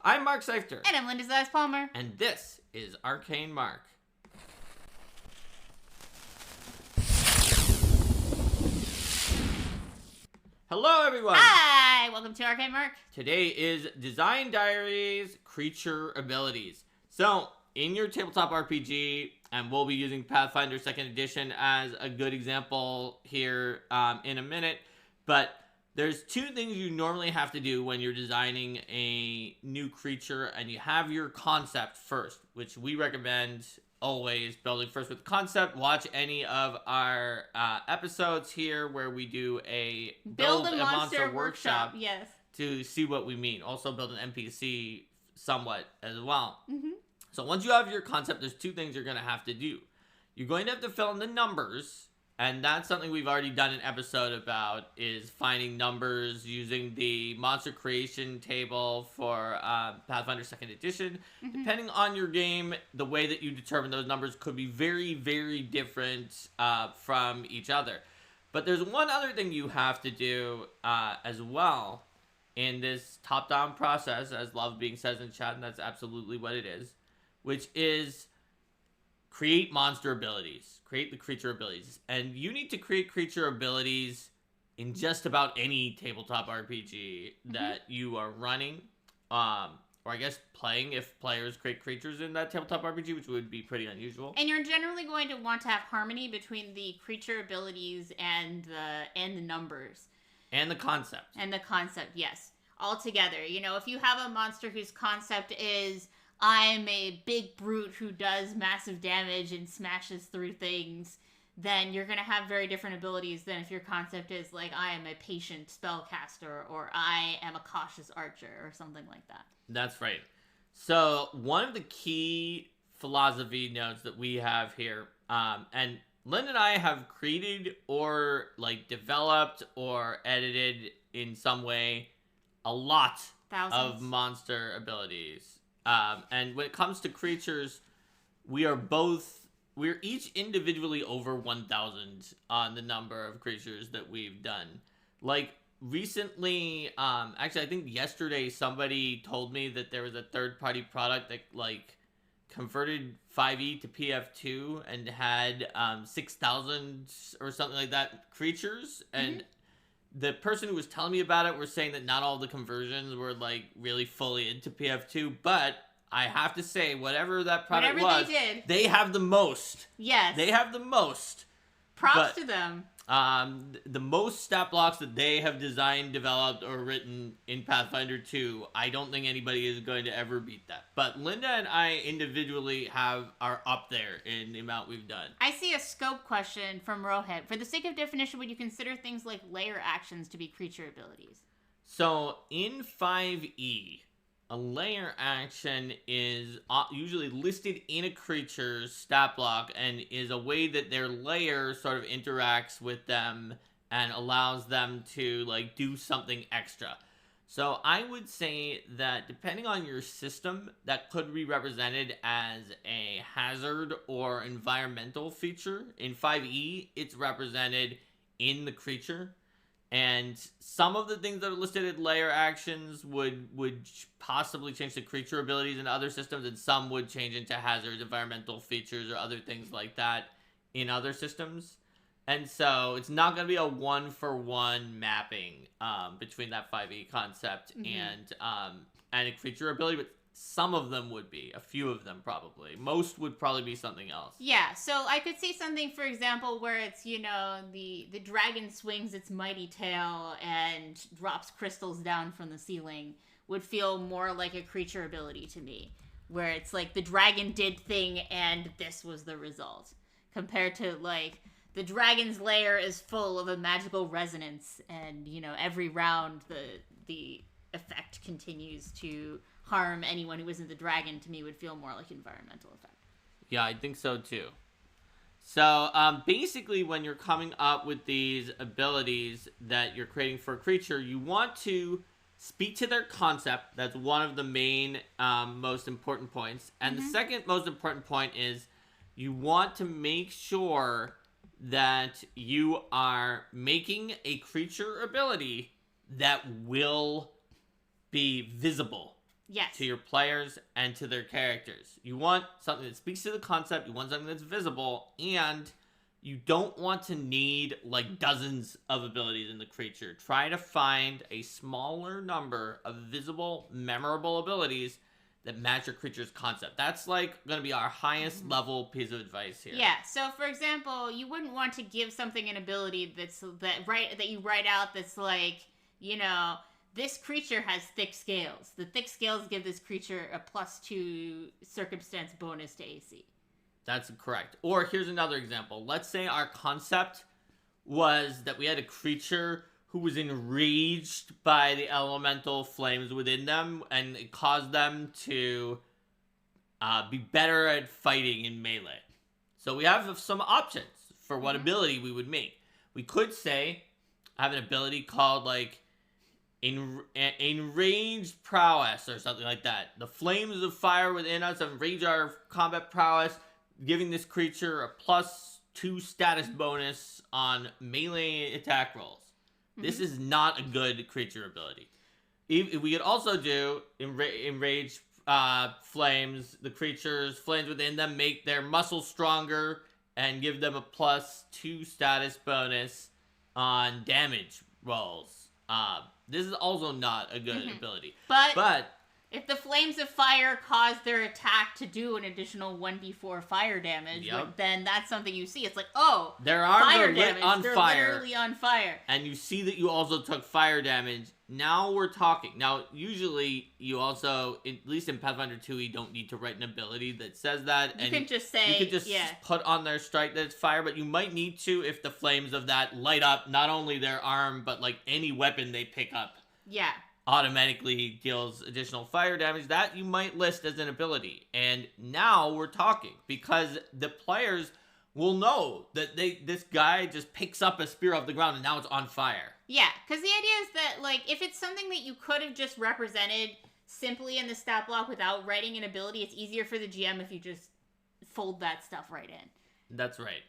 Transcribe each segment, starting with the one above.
I'm Mark Seifter. And I'm Linda Zias Palmer. And this is Arcane Mark. Hello, everyone. Hi, welcome to Arcane Mark. Today is Design Diaries Creature Abilities. So, in your tabletop RPG, and we'll be using Pathfinder 2nd Edition as a good example here in a minute, but there's two things you normally have to do when you're designing a new creature, and you have your concept first, which we recommend always building first with the concept. Watch any of our episodes here where we do a build a monster workshop. Yes. To see what we mean. Also build an NPC somewhat as well. Mm-hmm. So once you have your concept, there's two things you're going to have to do. You're going to have to fill in the numbers. And that's something we've already done an episode about, is finding numbers using the monster creation table for Pathfinder 2nd Edition. Mm-hmm. Depending on your game, the way that you determine those numbers could be very, very different from each other. But there's one other thing you have to do as well in this top-down process, as Love Being says in chat, and that's absolutely what it is, which is create monster abilities. Create the creature abilities. And you need to create creature abilities in just about any tabletop RPG that you are running. Or I guess playing, if players create creatures in that tabletop RPG, which would be pretty unusual. And you're generally going to want to have harmony between the creature abilities and the numbers. And the concept. And the concept, yes. All together. You know, if you have a monster whose concept is, I'm a big brute who does massive damage and smashes through things, then you're going to have very different abilities than if your concept is like, I am a patient spellcaster, or I am a cautious archer, or something like that. That's right. So one of the key philosophy notes that we have here, and Lynn and I have created or like developed or edited in some way a lot of monster abilities. And when it comes to creatures, we're each individually over 1,000 on the number of creatures that we've done. Like, recently, actually, I think yesterday somebody told me that there was a third-party product that, like, converted 5e to PF2 and had 6,000 or something like that creatures, and the person who was telling me about it were saying that not all the conversions were, like, really fully into PF2, but I have to say, whatever that product was, they have the most. Yes. They have the most. Props to them. The most stat blocks that they have designed, developed, or written in Pathfinder 2, I don't think anybody is going to ever beat that. But Linda and I individually are up there in the amount we've done. I see a scope question from Rohit. For the sake of definition, would you consider things like layer actions to be creature abilities? So, in 5e, a layer action is usually listed in a creature's stat block and is a way that their layer sort of interacts with them and allows them to, like, do something extra. So I would say that depending on your system, that could be represented as a hazard or environmental feature. In 5e, it's represented in the creature. And some of the things that are listed as layer actions would possibly change to creature abilities in other systems, and some would change into hazards, environmental features, or other things like that in other systems. And so it's not going to be a one-for-one mapping between that 5e concept and a creature ability, but some of them would be. A few of them, probably. Most would probably be something else. Yeah, so I could see something, for example, where it's, you know, the dragon swings its mighty tail and drops crystals down from the ceiling would feel more like a creature ability to me. Where it's like the dragon did thing and this was the result. Compared to, like, the dragon's lair is full of a magical resonance and, you know, every round the effect continues to harm anyone who isn't the dragon, to me would feel more like environmental effect. Yeah, I think so too. So basically when you're coming up with these abilities that you're creating for a creature, you want to speak to their concept. That's one of the main most important points. And the second most important point is you want to make sure that you are making a creature ability that will be visible Yes. to your players and to their characters. You want something that speaks to the concept, you want something that's visible, and you don't want to need like dozens of abilities in the creature. Try to find a smaller number of visible, memorable abilities that match your creature's concept. That's like going to be our highest level piece of advice here. Yeah. So, for example, you wouldn't want to give something an ability that you write out that's like, you know, this creature has thick scales. The thick scales give this creature a +2 circumstance bonus to AC. That's correct. Or here's another example. Let's say our concept was that we had a creature who was enraged by the elemental flames within them, and it caused them to be better at fighting in melee. So we have some options for what ability we would make. We could say, have an ability called like enraged prowess or something like that. The flames of fire within us enrage our combat prowess, giving this creature a +2 status bonus on melee attack rolls. This is not a good creature ability. We could also do enraged flames. The creature's flames within them make their muscles stronger and give them a +2 status bonus on damage rolls. This is also not a good ability. But if the flames of fire cause their attack to do an additional 1d4 fire damage, then that's something you see. It's like, oh, their arms fire are lit damage. on They're fire. literally on fire. And you see that you also took fire damage. Now we're talking. Now, usually, you also, at least in Pathfinder 2, you don't need to write an ability that says that. You can just say, you can just put on their strike that it's fire, but you might need to if the flames of that light up not only their arm, but like any weapon they pick up. Yeah. Automatically deals additional fire damage. That you might list as an ability. And now we're talking, because the players will know that this guy just picks up a spear off the ground and now it's on fire. Yeah, because the idea is that, like, if it's something that you could have just represented simply in the stat block without writing an ability, it's easier for the GM if you just fold that stuff right in. That's right.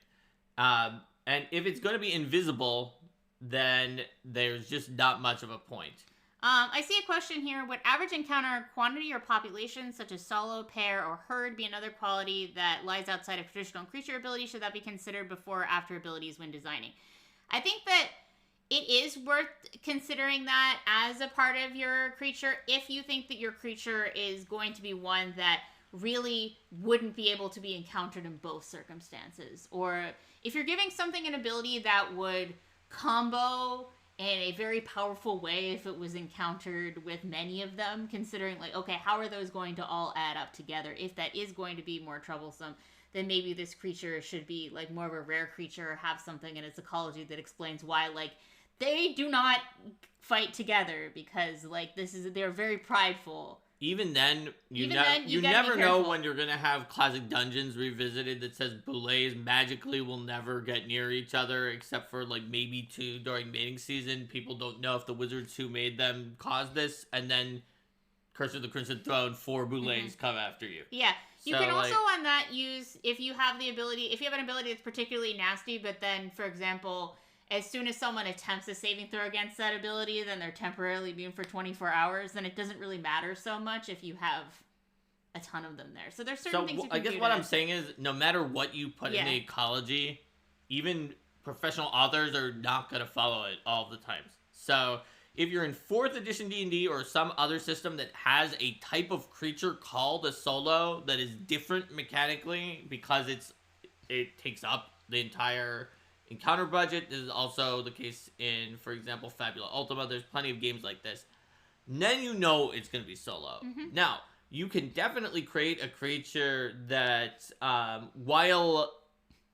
And if it's going to be invisible, then there's just not much of a point. I see a question here. Would average encounter quantity or population, such as solo, pair, or herd, be another quality that lies outside of traditional creature ability? Should that be considered before or after abilities when designing? I think that it is worth considering that as a part of your creature if you think that your creature is going to be one that really wouldn't be able to be encountered in both circumstances. Or if you're giving something an ability that would combo in a very powerful way if it was encountered with many of them, considering, like, okay, how are those going to all add up together? If that is going to be more troublesome, then maybe this creature should be, like, more of a rare creature or have something in its ecology that explains why, like, they do not fight together because, like, they're very prideful. Even then, you never know when you're going to have Classic Dungeons revisited that says boulets magically will never get near each other except for, like, maybe 2 during mating season. People don't know if the wizards who made them caused this, and then Curse of the Crimson Throne, 4 boulets come after you. Yeah. You can also on that use, if you have an ability that's particularly nasty, but then, for example, as soon as someone attempts a saving throw against that ability, then they're temporarily immune for 24 hours, then it doesn't really matter so much if you have a ton of them there. So there's certain things you can do. I guess what I'm saying is, no matter what you put in the ecology, even professional authors are not going to follow it all the times. So if you're in 4th edition D&D or some other system that has a type of creature called a solo that is different mechanically because it takes up the entire encounter budget. This is also the case in, for example, Fabula Ultima. There's plenty of games like this. Then you know it's going to be solo. Now, you can definitely create a creature that, while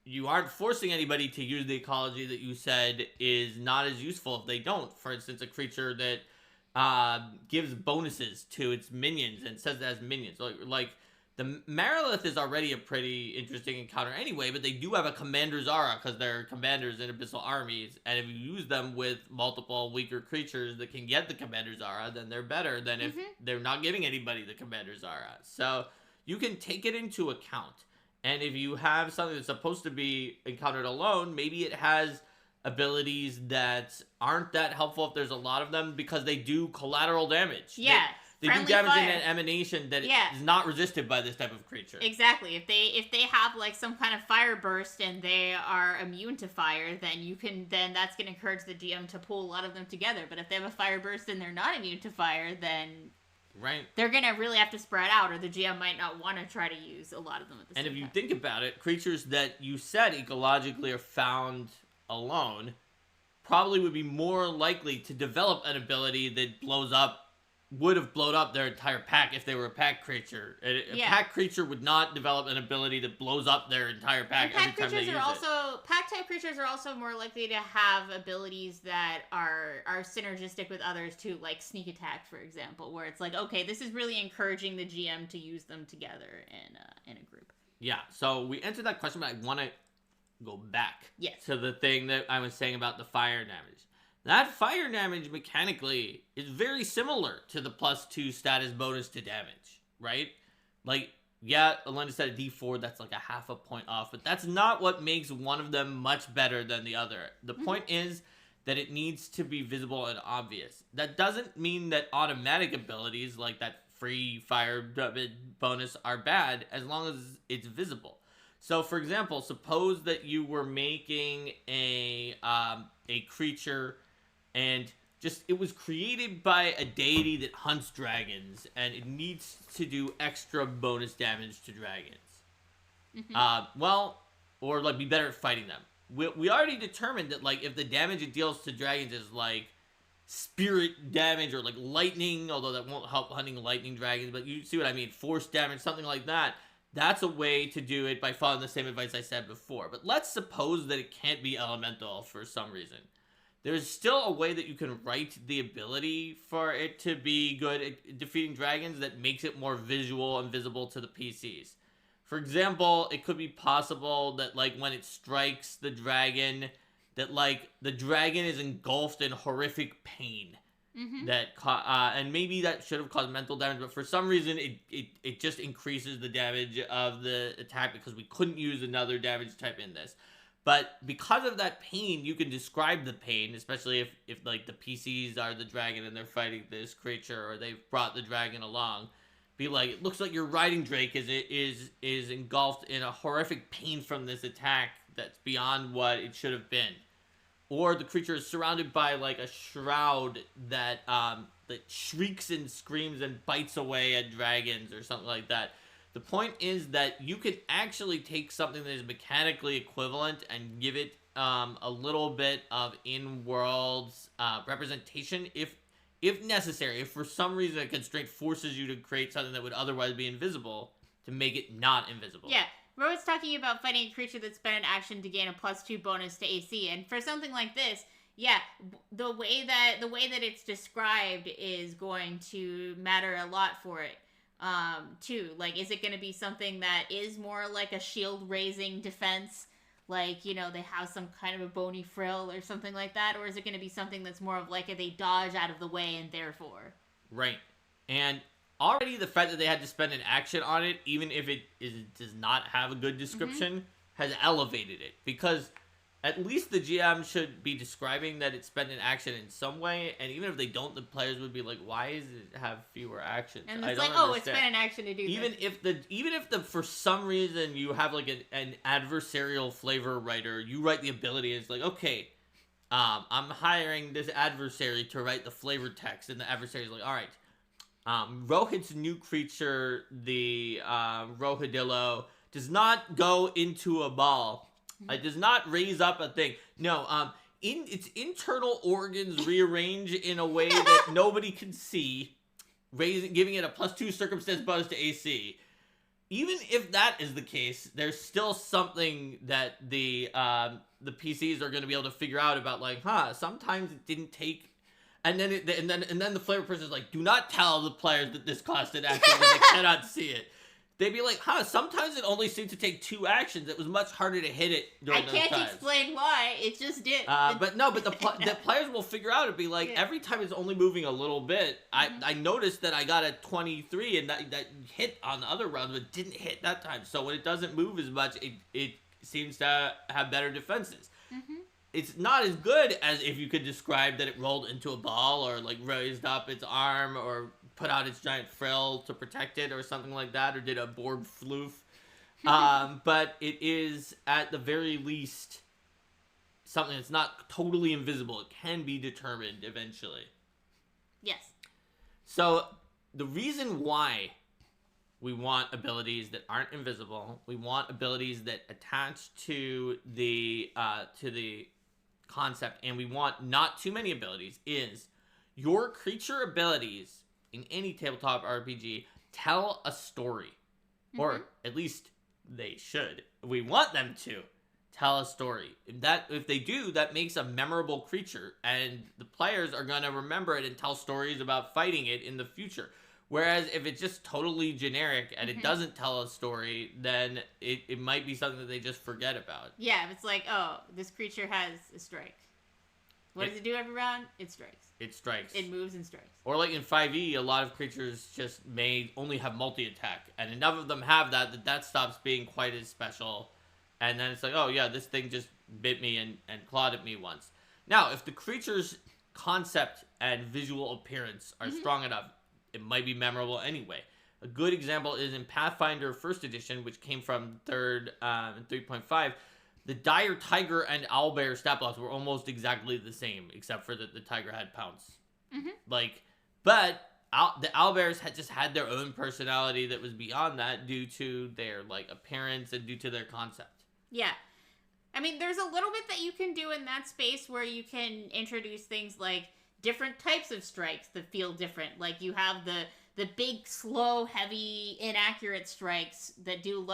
you aren't forcing anybody to use the ecology that you said, is not as useful if they don't. For instance, a creature that gives bonuses to its minions and says it has minions. Like the Marilith is already a pretty interesting encounter anyway, but they do have a Commander's Aura because they're commanders in Abyssal armies, and if you use them with multiple weaker creatures that can get the Commander's Aura, then they're better than if they're not giving anybody the Commander's Aura. So you can take it into account. And if you have something that's supposed to be encountered alone, maybe it has abilities that aren't that helpful if there's a lot of them because they do collateral damage. Yeah. They do damage in an emanation that is not resisted by this type of creature. Exactly. If they have like some kind of fire burst and they are immune to fire, then that's going to encourage the GM to pull a lot of them together. But if they have a fire burst and they're not immune to fire, then they're going to really have to spread out, or the GM might not want to try to use a lot of them at the same time. And if you think about it, creatures that you said ecologically are found alone probably would be more likely to develop an ability that would have blown up their entire pack if they were a pack creature. A pack creature would not develop an ability that blows up their entire pack every time they use it. Pack-type creatures are also more likely to have abilities that are synergistic with others too, like sneak attack, for example, where it's like, okay, this is really encouraging the GM to use them together in a group. Yeah, so we answered that question, but I want to go back to the thing that I was saying about the fire damage. That fire damage mechanically is very similar to the +2 status bonus to damage, right? Like, yeah, Elena said a D4, that's like a half a point off, but that's not what makes one of them much better than the other. The point is that it needs to be visible and obvious. That doesn't mean that automatic abilities like that free fire bonus are bad as long as it's visible. So, for example, suppose that you were making a creature and it was created by a deity that hunts dragons, and it needs to do extra bonus damage to dragons. Or like be better at fighting them. We already determined that like if the damage it deals to dragons is like spirit damage or like lightning, although that won't help hunting lightning dragons, but you see what I mean, force damage, something like that. That's a way to do it by following the same advice I said before. But let's suppose that it can't be elemental for some reason. There's still a way that you can write the ability for it to be good at defeating dragons that makes it more visual and visible to the PCs. For example, it could be possible that like when it strikes the dragon, that like the dragon is engulfed in horrific pain. And maybe that should have caused mental damage, but for some reason it just increases the damage of the attack because we couldn't use another damage type in this. But because of that pain, you can describe the pain, especially if like the PCs are the dragon and they're fighting this creature, or they've brought the dragon along. Be like, it looks like your riding drake is engulfed in a horrific pain from this attack that's beyond what it should have been. Or the creature is surrounded by like a shroud that shrieks and screams and bites away at dragons or something like that. The point is that you can actually take something that is mechanically equivalent and give it a little bit of in-world representation if necessary. If for some reason a constraint forces you to create something that would otherwise be invisible, to make it not invisible. Yeah. Rowan's talking about fighting a creature that spent an action to gain a +2 bonus to AC, and for something like this, yeah, the way that it's described is going to matter a lot for it. Too. Like, is it going to be something that is more like a shield raising defense? Like, you know, they have some kind of a bony frill or something like that? Or is it going to be something that's more of like they dodge out of the way and therefore? Right. And already the fact that they had to spend an action on it, even if it does not have a good description, has elevated it. Because at least the GM should be describing that it spent an action in some way, and even if they don't, the players would be like, "Why does it have fewer actions?" And it's like, "Oh, it spent an action to do even this." Even if for some reason you have like an adversarial flavor writer, you write the ability, and it's like, okay, I'm hiring this adversary to write the flavor text, and the adversary is like, "All right, Rohit's new creature, the Rohidillo, does not go into a ball." It does not raise up a thing. No, its internal organs rearrange in a way that nobody can see, giving it a +2 circumstance bonus to AC. Even if that is the case, there's still something that the PCs are going to be able to figure out about, like, sometimes it didn't take. And then the flavor person is like, do not tell the players that this cost an action because they cannot see it. They'd be like, sometimes it only seemed to take 2 actions. It was much harder to hit it during those times. I can't explain why. It just did. But the players will figure out. It'd be like, every time it's only moving a little bit, I noticed that I got a 23, and that hit on the other rounds, but didn't hit that time. So when it doesn't move as much, it seems to have better defenses. It's not as good as if you could describe that it rolled into a ball or like raised up its arm or put out its giant frill to protect it or something like that, or did a Borg floof. But it is, at the very least, something that's not totally invisible. It can be determined eventually. Yes. So the reason why we want abilities that aren't invisible, we want abilities that attach to the concept, and we want not too many abilities, is your creature abilities in any tabletop RPG tell a story. Or at least they should. We want them to tell a story. If they do, that makes a memorable creature, and the players are going to remember it and tell stories about fighting it in the future. Whereas if it's just totally generic and it doesn't tell a story, then it might be something that they just forget about. Yeah, it's like, oh, this creature has a strike. What does it do every round? It strikes. It strikes. It moves and strikes. Or like in 5e, a lot of creatures just may only have multi-attack. And enough of them have that stops being quite as special. And then it's like, oh yeah, this thing just bit me and clawed at me once. Now, if the creature's concept and visual appearance are strong enough, it might be memorable anyway. A good example is in Pathfinder 1st Edition, which came from 3rd and 3.5. The dire tiger and owlbear stat blocks were almost exactly the same, except for that the tiger had pounce. But the owlbears had their own personality that was beyond that, due to their appearance and due to their concept. Yeah. I mean, there's a little bit that you can do in that space where you can introduce things like different types of strikes that feel different. Like you have the big, slow, heavy, inaccurate strikes that do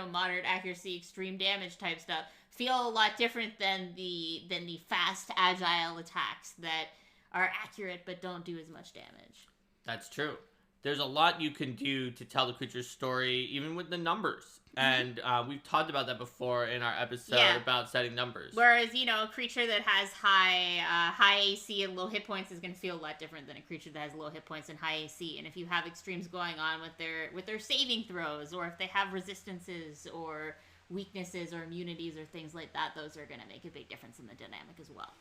moderate accuracy, extreme damage type stuff. Feel a lot different than the fast, agile attacks that are accurate but don't do as much damage. That's true. There's a lot you can do to tell the creature's story, even with the numbers. And we've talked about that before in our episode about setting numbers. Whereas, a creature that has high AC and low hit points is going to feel a lot different than a creature that has low hit points and high AC. And if you have extremes going on with their saving throws, or if they have resistances or weaknesses or immunities or things like that, those are going to make a big difference in the dynamic as well.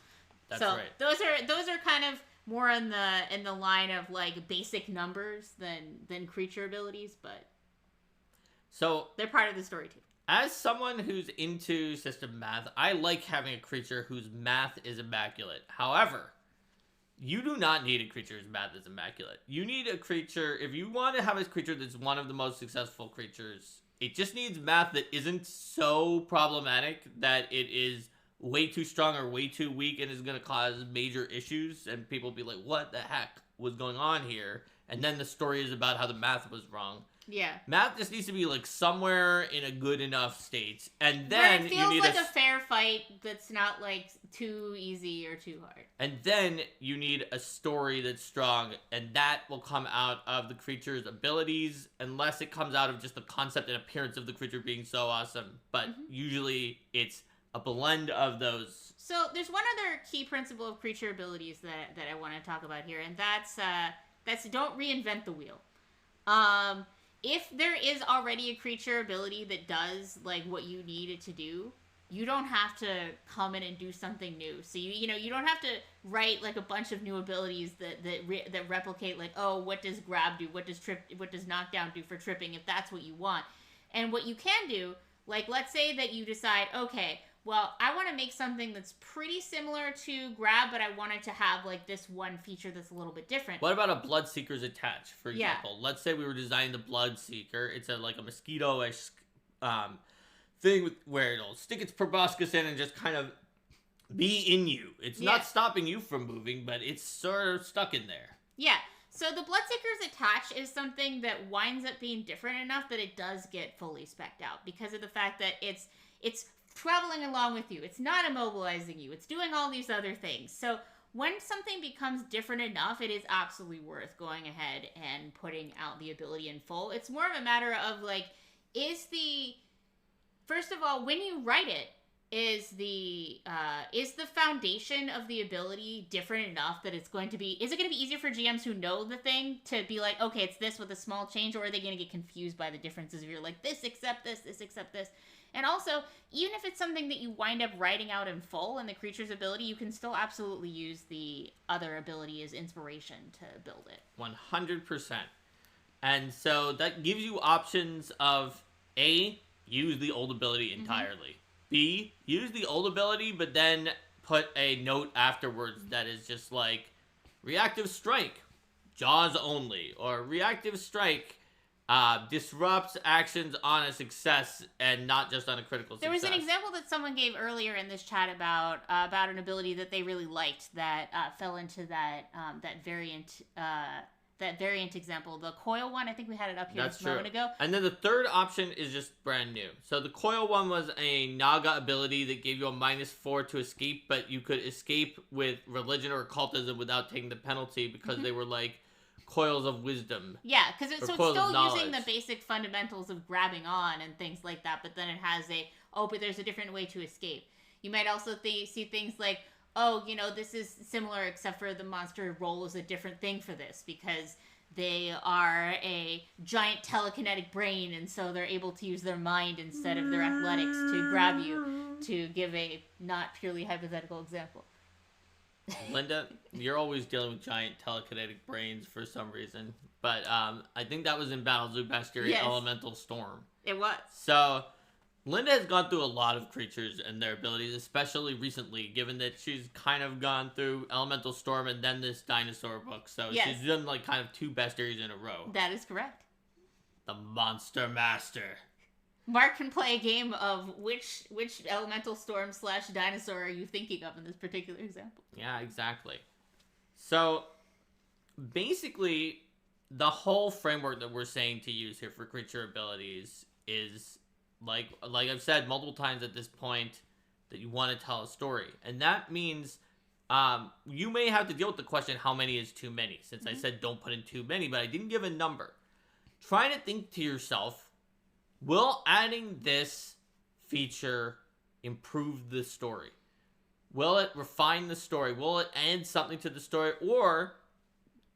That's right. Those are kind of more in the line of basic numbers than creature abilities, but so they're part of the story too. As someone who's into system math, I like having a creature whose math is immaculate. However, you do not need a creature whose math is immaculate. You need a creature, if you want to have a creature that's one of the most successful creatures, it just needs math that isn't so problematic that it is way too strong or way too weak and is going to cause major issues, and people be like, what the heck was going on here? And then the story is about how the math was wrong. Yeah. Math just needs to be somewhere in a good enough state. And then it feels like a fair fight that's not too easy or too hard. And then you need a story that's strong, and that will come out of the creature's abilities, unless it comes out of just the concept and appearance of the creature being so awesome. But usually it's a blend of those. So there's one other key principle of creature abilities that I want to talk about here, and that's don't reinvent the wheel. If there is already a creature ability that does what you need it to do, you don't have to come in and do something new. So you don't have to write a bunch of new abilities that replicate what does grab do, what does knockdown do for tripping, if that's what you want. And what you can do, let's say that you decide, okay, well, I want to make something that's pretty similar to grab, but I want it to have this one feature that's a little bit different. What about a Bloodseeker's attach, for example? Let's say we were designing the Bloodseeker. It's a mosquito-ish thing where it'll stick its proboscis in and just kind of be in you. It's not stopping you from moving, but it's sort of stuck in there. Yeah. So the Bloodseeker's attach is something that winds up being different enough that it does get fully spec'd out, because of the fact that it's traveling along with you. It's not immobilizing you. It's doing all these other things. So when something becomes different enough, it is absolutely worth going ahead and putting out the ability in full. It's more of a matter of first of all, when you write it, is the foundation of the ability different enough that it's going to be, is it going to be easier for GMs who know the thing to be like, okay, it's this with a small change, or are they going to get confused by the differences if you're like, this accept this accept this? And also, even if it's something that you wind up writing out in full in the creature's ability, you can still absolutely use the other ability as inspiration to build it. 100%. And so that gives you options of A, use the old ability entirely. B, use the old ability, but then put a note afterwards that is just like, reactive strike, jaws only, or reactive strike disrupts actions on a success and not just on a critical success. There was an example that someone gave earlier in this chat about an ability that they really liked that fell into that variant example, the coil one. I think we had it up here just a moment ago. And then the third option is just brand new. So the coil one was a Naga ability that gave you a -4 to escape, but you could escape with religion or occultism without taking the penalty because they were like coils of wisdom. Yeah, because it's still using the basic fundamentals of grabbing on and things like that, but then it has but there's a different way to escape. You might also see things like, oh, this is similar except for the monster role is a different thing for this because they are a giant telekinetic brain, and so they're able to use their mind instead of their athletics to grab you, to give a not purely hypothetical example. Linda, you're always dealing with giant telekinetic brains for some reason. But I think that was in Battle Zoo Bestiary Elemental Storm. It was. So Linda has gone through a lot of creatures and their abilities, especially recently, given that she's kind of gone through Elemental Storm and then this dinosaur book. So she's done like kind of 2 bestiaries in a row. That is correct. The Monster Master. Mark can play a game of which Elemental Storm / dinosaur are you thinking of in this particular example. Yeah, exactly. So basically, the whole framework that we're saying to use here for creature abilities is like I've said multiple times at this point, that you want to tell a story. And that means you may have to deal with the question, how many is too many? Since I said don't put in too many, but I didn't give a number. Try to think to yourself, will adding this feature improve the story? Will it refine the story? Will it add something to the story? Or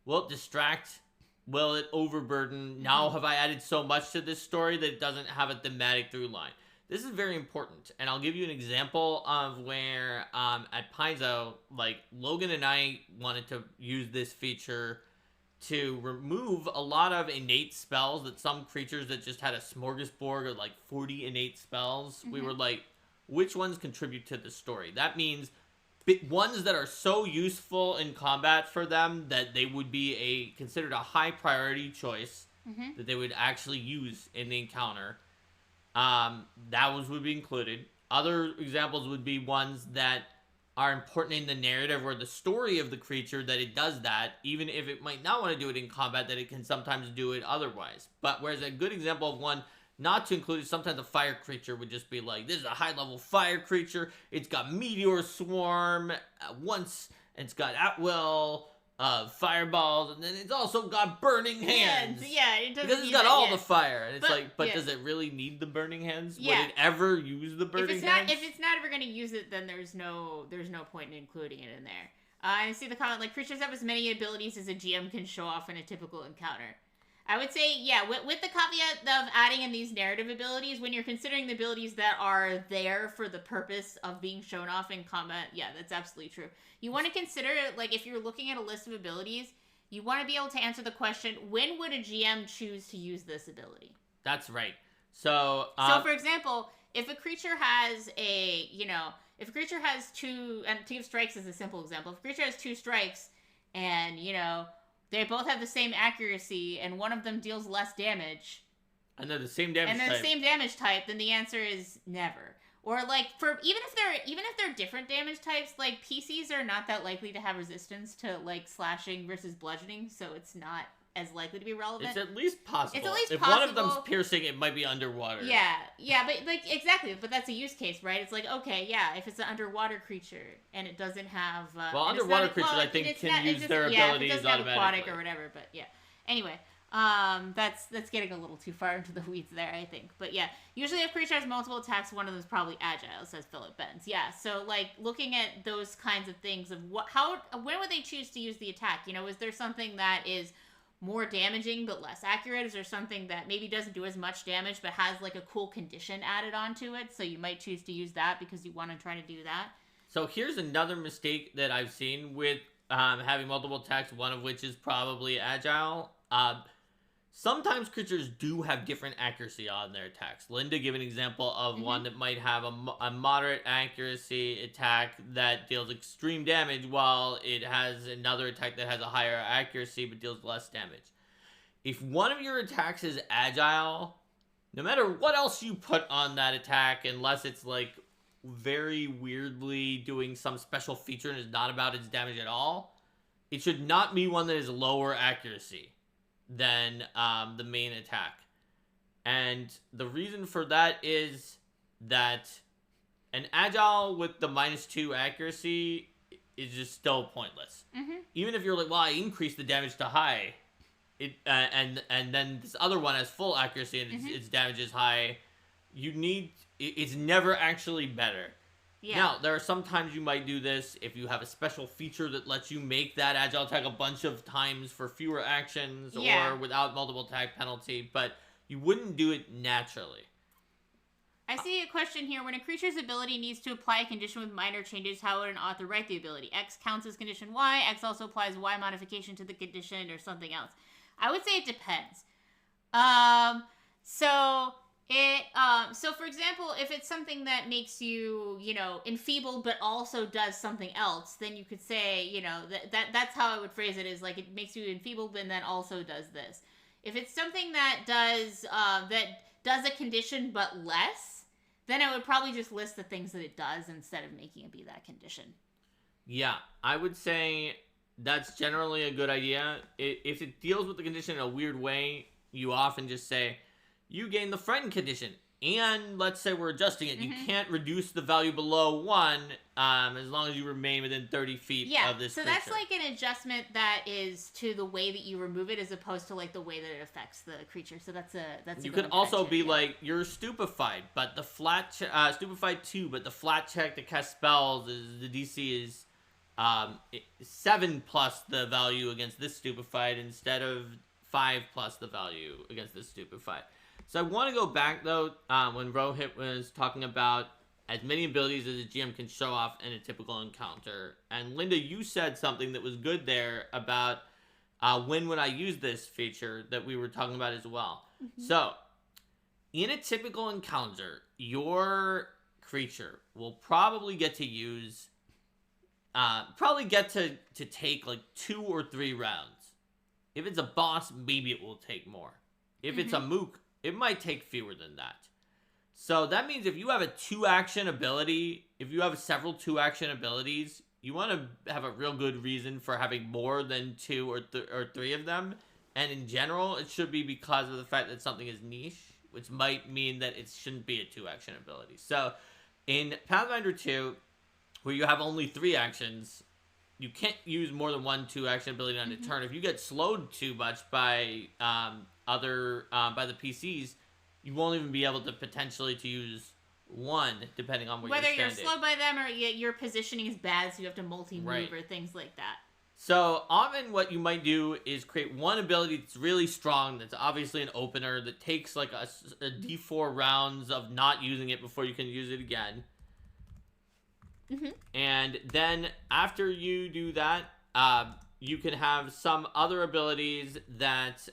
will it distract? Will it overburden? Now have I added so much to this story that it doesn't have a thematic through line? This is very important. And I'll give you an example of where at Paizo, like Logan and I wanted to use this feature to remove a lot of innate spells that some creatures that just had a smorgasbord of like 40 innate spells. We were like, which ones contribute to the story? That means ones that are so useful in combat for them that they would be considered a high priority choice that they would actually use in the encounter. Would be included. Other examples would be ones that are important in the narrative or the story of the creature, that it does that, even if it might not want to do it in combat, that it can sometimes do it otherwise. But whereas a good example of one not to include is sometimes a fire creature would just be like, this is a high level fire creature, it's got meteor swarm once, and it's got at will fireballs, and then it's also got burning hands. Yeah, it doesn't. Because it's got all the fire, and it's does it really need the burning hands? Yeah. Would it ever use the burning hands? If it's not ever going to use it, then there's no point in including it in there. I see the comment, like, creatures have as many abilities as a GM can show off in a typical encounter. I would say, with the caveat of adding in these narrative abilities, when you're considering the abilities that are there for the purpose of being shown off in combat, that's absolutely true. You want to consider, like, if you're looking at a list of abilities, you want to be able to answer the question, when would a GM choose to use this ability? That's right. So, for example, if a creature has if a creature has 2, and to give strikes as a simple example, if a creature has 2 strikes, and, they both have the same accuracy, and one of them deals less damage, and they're the same damage type, then the answer is never. Or like even if they're different damage types, like PCs are not that likely to have resistance to like slashing versus bludgeoning, so it's not as likely to be relevant. It's at least possible. If one of them's piercing, it might be underwater. Yeah, but like exactly, but that's a use case, right? It's like, okay, yeah, if it's an underwater creature and it doesn't have underwater creatures, I think, can use their abilities if it doesn't automatically. have aquatic or whatever, but yeah. Anyway, That's getting a little too far into the weeds there, I think. But yeah, usually if creature has multiple attacks, one of them is probably agile, says Philip Benz. Yeah, so like looking at those kinds of things of when would they choose to use the attack? You know, is there something that is more damaging but less accurate? Is there something that maybe doesn't do as much damage but has like a cool condition added onto it? So you might choose to use that because you want to try to do that. So here's another mistake that I've seen with having multiple attacks, one of which is probably agile. Sometimes creatures do have different accuracy on their attacks. Linda gave an example of one that might have a moderate accuracy attack that deals extreme damage, while it has another attack that has a higher accuracy but deals less damage. If one of your attacks is agile, no matter what else you put on that attack, unless it's like very weirdly doing some special feature and is not about its damage at all, it should not be one that is lower accuracy than the main attack. And the reason for that is that an agile with the -2 accuracy is just still pointless. Even if you're like, well, I increased the damage to high, and then this other one has full accuracy and its damage is high, it's never actually better. Yeah. Now, there are some times you might do this if you have a special feature that lets you make that agile attack a bunch of times for fewer actions or without multiple attack penalty, but you wouldn't do it naturally. I see a question here. When a creature's ability needs to apply a condition with minor changes, how would an author write the ability? X counts as condition Y, X also applies Y modification to the condition or something else. I would say it depends. So for example, if it's something that makes you, enfeebled but also does something else, then you could say, that's how I would phrase it, is like it makes you enfeebled and then also does this. If it's something that does a condition but less, then I would probably just list the things that it does instead of making it be that condition. Yeah, I would say that's generally a good idea. If it deals with the condition in a weird way, you often just say, you gain the friend condition, and let's say we're adjusting it. You can't reduce the value below 1 as long as you remain within 30 feet of this creature. So that's like an adjustment that is to the way that you remove it as opposed to like the way that it affects the creature. So that's you could also be like, you're stupefied, but the flat stupefied 2, but the flat check to cast spells is the DC is 7 plus the value against this stupefied instead of 5 plus the value against this stupefied. So I want to go back, though, when Rohit was talking about as many abilities as a GM can show off in a typical encounter. And Linda, you said something that was good there about when would I use this feature that we were talking about as well. So, in a typical encounter, your creature will probably get to use, to take like 2 or 3 rounds. If it's a boss, maybe it will take more. If it's a mook, it might take fewer than that. So that means if you have a 2-action ability, if you have several 2-action abilities, you want to have a real good reason for having more than 2 or 3 of them. And in general, it should be because of the fact that something is niche, which might mean that it shouldn't be a 2-action ability. So in Pathfinder 2, where you have only 3 actions, you can't use more than 1 2-action ability on a turn. If you get slowed too much by by the PCs, you won't even be able to potentially to use 1, depending on where whether you're standing. Slowed by them or your positioning is bad, so you have to multi-move or things like that. So often what you might do is create one ability that's really strong, that's obviously an opener, that takes like a D4 rounds of not using it before you can use it again. And then after you do that, you can have some other abilities that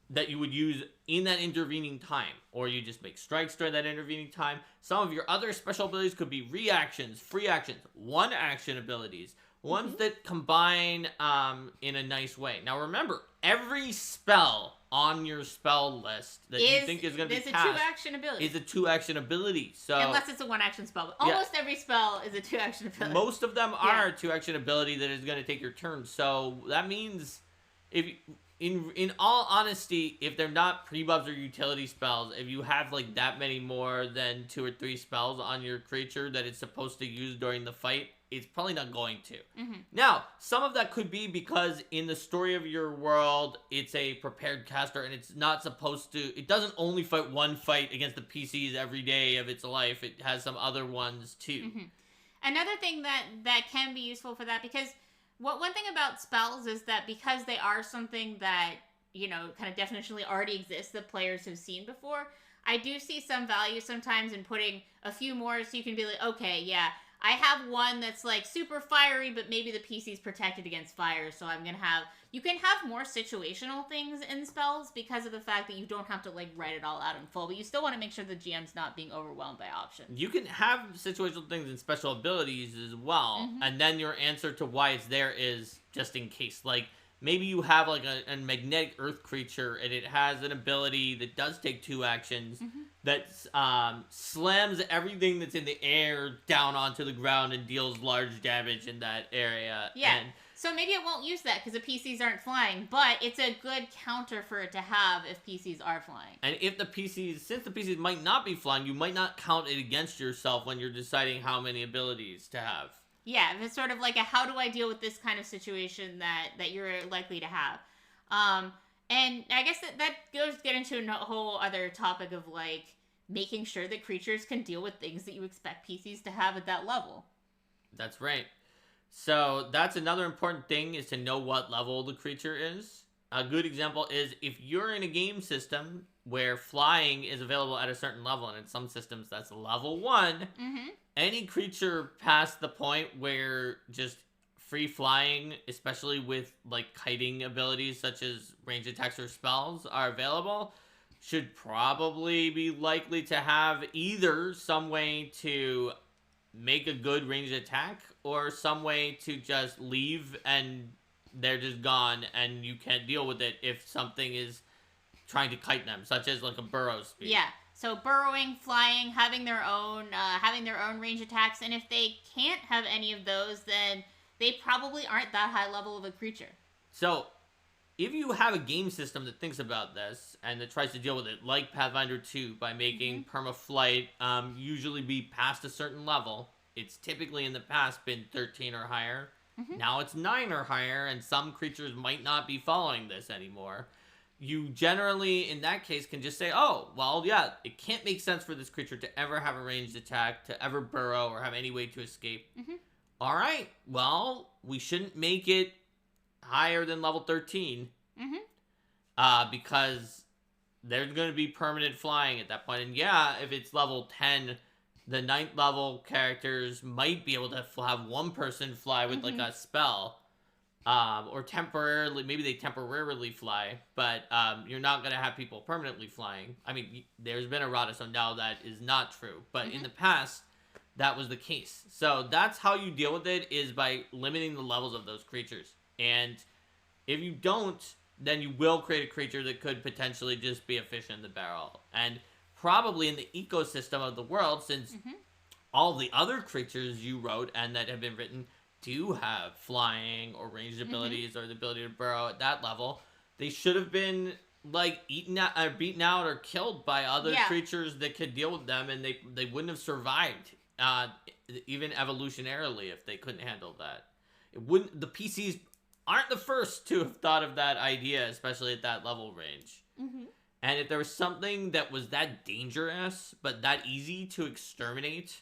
that you would use in that intervening time, or you just make strikes during that intervening time. Some of your other special abilities could be reactions, free actions, 1-action abilities, ones that combine in a nice way. Now remember, every spell on your spell list that you think is going to be cast is a 2-action ability. Is a 2-action ability. So unless it's a 1-action spell, but almost every spell is a 2-action ability. Most of them are a 2-action ability that is going to take your turn. So that means, if in all honesty, if they're not pre-buffs or utility spells, if you have like that many more than 2 or 3 spells on your creature that it's supposed to use during the fight, it's probably not going to. Mm-hmm. Now, some of that could be because in the story of your world, it's a prepared caster and it's not supposed to, it doesn't only fight one fight against the PCs every day of its life. It has some other ones too. Mm-hmm. Another thing that can be useful for that, because one thing about spells is that because they are something that, you know, kind of definitionally already exists that players have seen before, I do see some value sometimes in putting a few more so you can be like, okay, yeah, I have one that's like super fiery, but maybe the PC's protected against fire, so I'm gonna have... You can have more situational things in spells because of the fact that you don't have to like write it all out in full, but you still want to make sure the GM's not being overwhelmed by options. You can have situational things and special abilities as well, and then your answer to why it's there is just in case. Like, maybe you have like a magnetic earth creature and it has an ability that does take 2 actions that slams everything that's in the air down onto the ground and deals large damage in that area. Yeah. And so maybe it won't use that because the PCs aren't flying, but it's a good counter for it to have if PCs are flying. And if the PCs, since the PCs might not be flying, you might not count it against yourself when you're deciding how many abilities to have. Yeah, if it's sort of like a how do I deal with this kind of situation that you're likely to have. And I guess that goes get into a whole other topic of like making sure that creatures can deal with things that you expect PCs to have at that level. That's right. So that's another important thing, is to know what level the creature is. A good example is if you're in a game system where flying is available at a certain level, and in some systems that's level 1, any creature past the point where just free flying, especially with like kiting abilities such as range attacks or spells, are available, should probably be likely to have either some way to make a good ranged attack or some way to just leave and they're just gone and you can't deal with it if something is trying to kite them, such as like a burrow speed. Yeah. So burrowing, flying, having their own range attacks, and if they can't have any of those, then they probably aren't that high level of a creature. So if you have a game system that thinks about this and that tries to deal with it, like Pathfinder 2, by making permaflight usually be past a certain level, it's typically in the past been 13 or higher. Now it's 9 or higher, and some creatures might not be following this anymore. You generally, in that case, can just say, oh, well, yeah, it can't make sense for this creature to ever have a ranged attack, to ever burrow, or have any way to escape. All right, well, we shouldn't make it higher than level 13 because there's going to be permanent flying at that point. And yeah, if it's level 10, the 9th level characters might be able to have one person fly with like a spell, or temporarily, maybe they temporarily fly, but you're not going to have people permanently flying. I mean, there's been errata, so now that is not true, but in the past that was the case. So that's how you deal with it, is by limiting the levels of those creatures. And if you don't, then you will create a creature that could potentially just be a fish in the barrel. And probably in the ecosystem of the world, since all the other creatures you wrote and that have been written do have flying or ranged abilities or the ability to burrow at that level, they should have been like eaten out or beaten out or killed by other creatures that could deal with them, and they wouldn't have survived even evolutionarily if they couldn't handle that. It wouldn't. The PCs aren't the first to have thought of that idea, especially at that level range. And if there was something that was that dangerous but that easy to exterminate,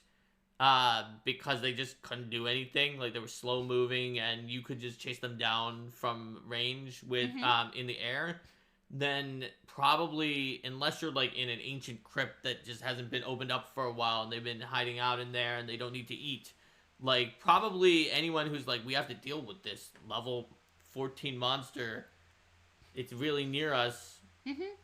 because they just couldn't do anything, like they were slow moving and you could just chase them down from range with in the air, then probably, unless you're like in an ancient crypt that just hasn't been opened up for a while and they've been hiding out in there and they don't need to eat, like probably anyone who's like, we have to deal with this level 14 monster, it's really near us,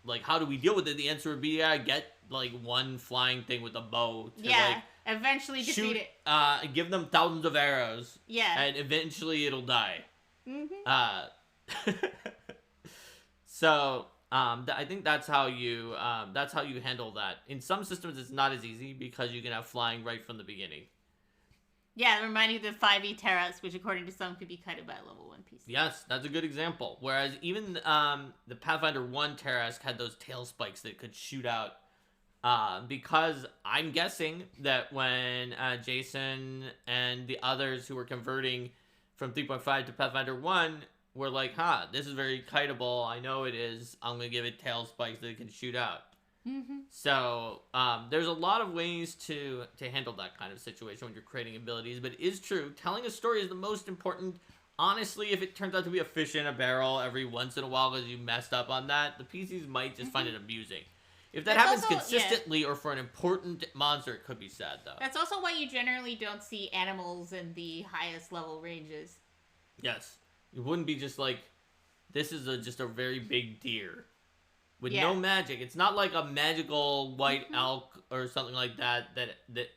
like how do we deal with it? The answer would be, get like one flying thing with a bow to like eventually shoot, defeat it. give them thousands of arrows, Yeah. and eventually it'll die. So I think that's how you handle that. In some systems, it's not as easy because you can have flying right from the beginning. Yeah, reminding you of the 5e Terras, which according to some could be kited by a level 1 PC. Yes, that's a good example. Whereas even the Pathfinder 1 Terras had those tail spikes that could shoot out Because I'm guessing that when Jason and the others who were converting from 3.5 to Pathfinder 1 were like, this is very kiteable. I know it is. I'm going to give it tail spikes that it can shoot out. Mm-hmm. So there's a lot of ways to handle that kind of situation when you're creating abilities. But it is true, telling a story is the most important. Honestly, if it turns out to be a fish in a barrel every once in a while because you messed up on that, the PCs might just find it amusing. If that happens consistently or for an important monster, it could be sad, though. That's also why you generally don't see animals in the highest level ranges. Yes. It wouldn't be just like, this is just a very big deer with no magic. It's not like a magical white elk or something like that. That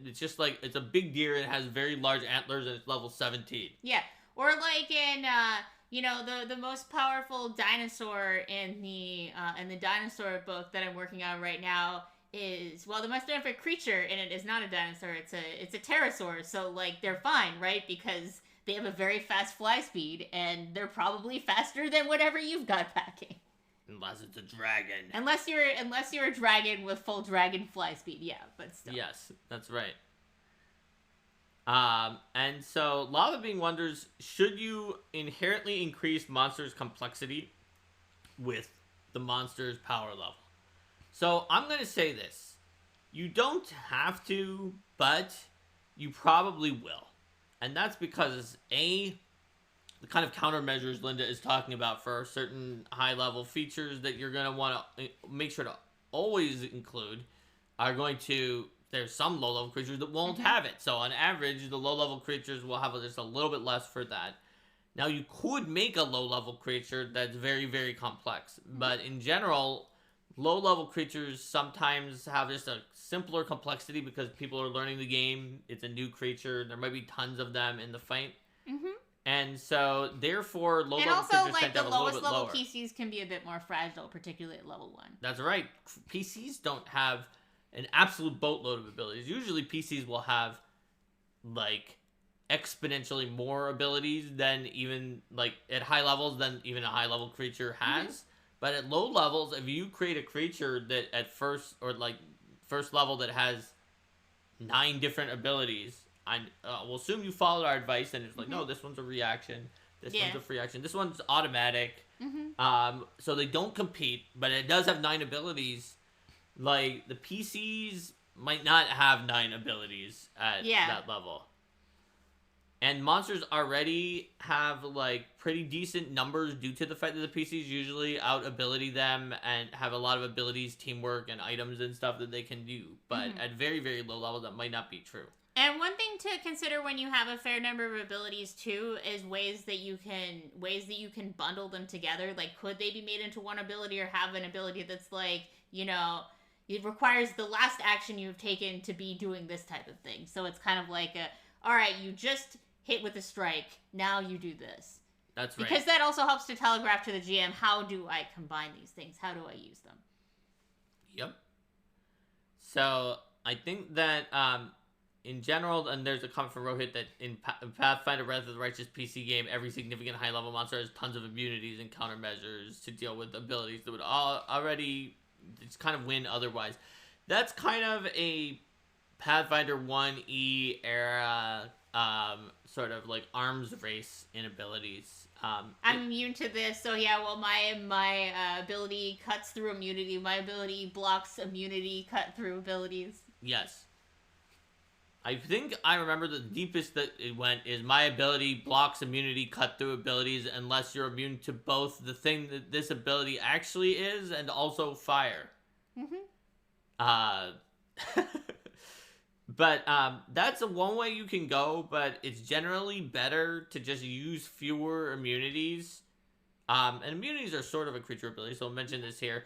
it's just like, it's a big deer and it has very large antlers and it's level 17. Yeah. Or like in... the most powerful dinosaur in the dinosaur book that I'm working on right now is, well, the most powerful creature in it is not a dinosaur. It's a pterosaur. So like they're fine, right? Because they have a very fast fly speed, and they're probably faster than whatever you've got packing. Unless it's a dragon. Unless you're a dragon with full dragon fly speed, yeah, but still. Yes, that's right. And so Lava Being wonders, should you inherently increase monsters' complexity with the monster's power level? So I'm going to say this. You don't have to, but you probably will. And that's because, the kind of countermeasures Linda is talking about for certain high-level features that you're going to want to make sure to always include are going to... There's some low-level creatures that won't have it. So on average, the low-level creatures will have just a little bit less for that. Now, you could make a low-level creature that's very, very complex. But in general, low-level creatures sometimes have just a simpler complexity because people are learning the game. It's a new creature. There might be tons of them in the fight. Mm-hmm. And so, therefore, low-level creatures tend to have a little bit lower. And also, the lowest level PCs can be a bit more fragile, particularly at level 1. That's right. PCs don't have an absolute boatload of abilities. Usually PCs will have like exponentially more abilities than even like at high levels than even a high level creature has. But at low levels, if you create a creature that at first level that has 9 different abilities, we'll assume you followed our advice and it's like, no, this one's a reaction, this one's a free action, this one's automatic. So they don't compete, but it does have 9 abilities. Like, the PCs might not have 9 abilities at that level. And monsters already have, like, pretty decent numbers due to the fact that the PCs usually out-ability them and have a lot of abilities, teamwork, and items and stuff that they can do. But at very, very low levels, that might not be true. And one thing to consider when you have a fair number of abilities, too, is ways that you can bundle them together. Like, could they be made into one ability or have an ability that's, like, it requires the last action you've taken to be doing this type of thing. So it's kind of like alright, you just hit with a strike, now you do this. That's right. Because that also helps to telegraph to the GM, how do I combine these things? How do I use them? Yep. So, I think that, in general, and there's a comment from Rohit that in Pathfinder Wrath of the Righteous PC game, every significant high-level monster has tons of immunities and countermeasures to deal with abilities that would already... It's kind of win otherwise. That's kind of a Pathfinder 1E era sort of like arms race in abilities. I'm immune to this, so yeah, well, my ability cuts through immunity. My ability blocks immunity cut through abilities. Yes. I think I remember the deepest that it went is my ability blocks immunity cut through abilities unless you're immune to both the thing that this ability actually is and also fire. But that's one way you can go, but it's generally better to just use fewer immunities. And immunities are sort of a creature ability, so I'll mention this here.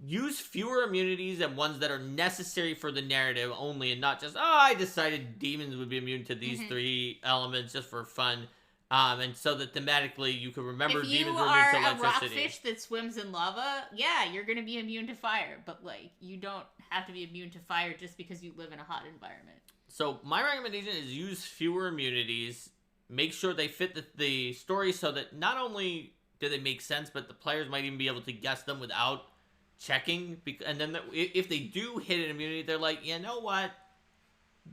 Use fewer immunities and ones that are necessary for the narrative only, and not just, I decided demons would be immune to these 3 elements just for fun. And so that thematically you can remember demons were immune to electricity. If you are a rockfish that swims in lava, yeah, you're going to be immune to fire. But, like, you don't have to be immune to fire just because you live in a hot environment. So my recommendation is use fewer immunities. Make sure they fit the story so that not only do they make sense, but the players might even be able to guess them without checking, and then if they do hit an immunity, they're like, you know what?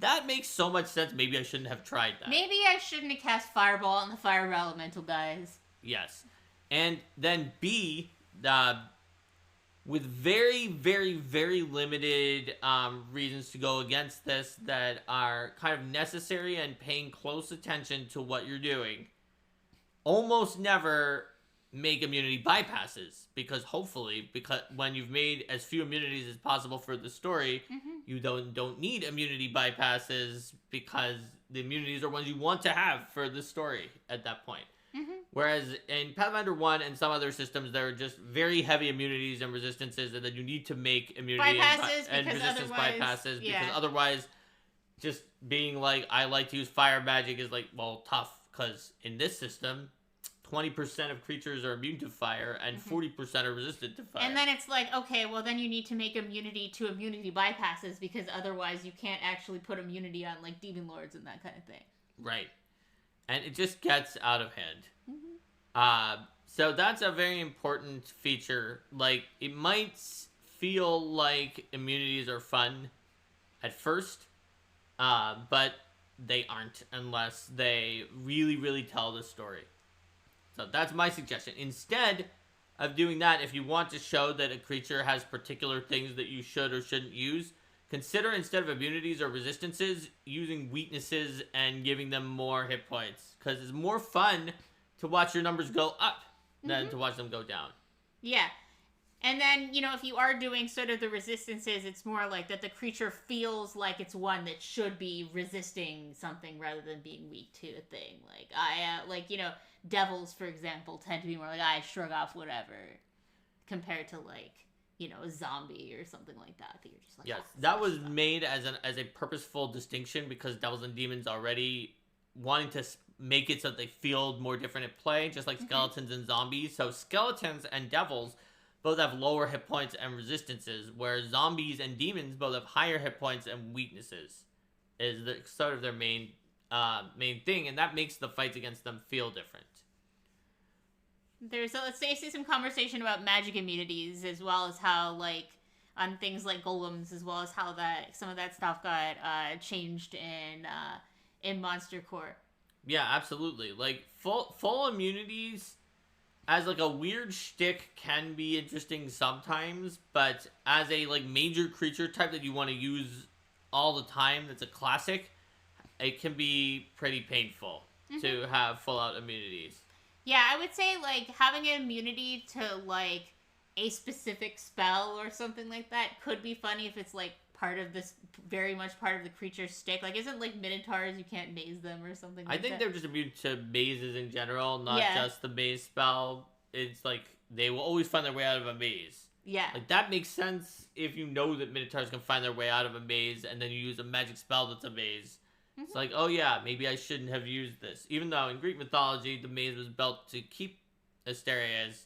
That makes so much sense. Maybe I shouldn't have tried that. Maybe I shouldn't have cast Fireball on the Fire Elemental guys. Yes. And then B, with very, very, very limited reasons to go against this that are kind of necessary and paying close attention to what you're doing, almost never make immunity bypasses, because hopefully, because when you've made as few immunities as possible for the story, you don't need immunity bypasses, because the immunities are ones you want to have for the story at that point. Whereas in Pathfinder 1 and some other systems, there are just very heavy immunities and resistances, and then you need to make immunity and resistance bypasses, because otherwise, just being like, I like to use fire magic is like, well, tough, because in this system, 20% of creatures are immune to fire, and 40% are resistant to fire. And then it's like, okay, well then you need to make immunity to immunity bypasses, because otherwise you can't actually put immunity on, like, demon lords and that kind of thing. Right. And it just gets out of hand. So that's a very important feature. Like, it might feel like immunities are fun at first, but they aren't unless they really, really tell the story. So that's my suggestion. Instead of doing that, if you want to show that a creature has particular things that you should or shouldn't use, consider, instead of immunities or resistances, using weaknesses and giving them more hit points. Because it's more fun to watch your numbers go up than to watch them go down. Yeah. And then, you know, if you are doing sort of the resistances, it's more like that the creature feels like it's one that should be resisting something rather than being weak to a thing. Like, you know, devils, for example, tend to be more like, I shrug off whatever, compared to, like, you know, a zombie or something like that. That you're just like, yes, that was made as a purposeful distinction, because devils and demons already wanting to make it so that they feel more different at play, just like skeletons and zombies. So skeletons and devils both have lower hit points and resistances, whereas zombies and demons both have higher hit points and weaknesses. Is sort of their main thing, and that makes the fights against them feel different. Let's say, see some conversation about magic immunities, as well as how, like, on things like golems, as well as how that some of that stuff got changed in Monster Core. Yeah, absolutely. Like, full immunities as, like, a weird shtick can be interesting sometimes, but as a, like, major creature type that you want to use all the time, that's a classic, it can be pretty painful to have full-out immunities. Yeah, I would say, like, having an immunity to, like, a specific spell or something like that could be funny if it's, like, very much part of the creature's stick. Like, isn't, like, minotaurs, you can't maze them or something like that? I think they're just immune to mazes in general, not just the maze spell. It's like, they will always find their way out of a maze. Yeah. Like, that makes sense if you know that minotaurs can find their way out of a maze, and then you use a magic spell that's a maze. It's like, oh yeah, maybe I shouldn't have used this. Even though in Greek mythology, the maze was built to keep Asterius